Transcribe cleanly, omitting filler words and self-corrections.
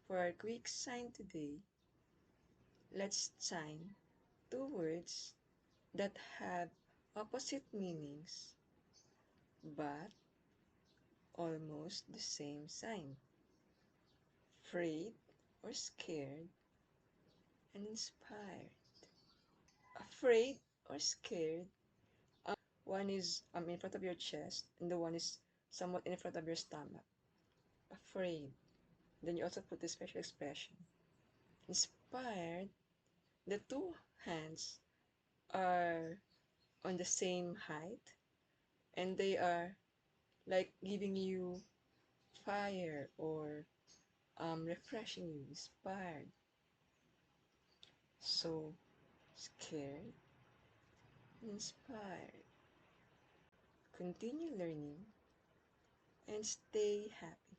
For our quick sign today, let's sign two words that have opposite meanings but almost the same sign. Afraid or scared and inspired. Afraid or scared. One is in front of your chest and the one is somewhat in front of your stomach. Afraid. Then you also put the special expression. Inspired. The two hands are on the same height and they are like giving you fire or refreshing you, inspired. So scared, inspired. Continue learning and stay happy.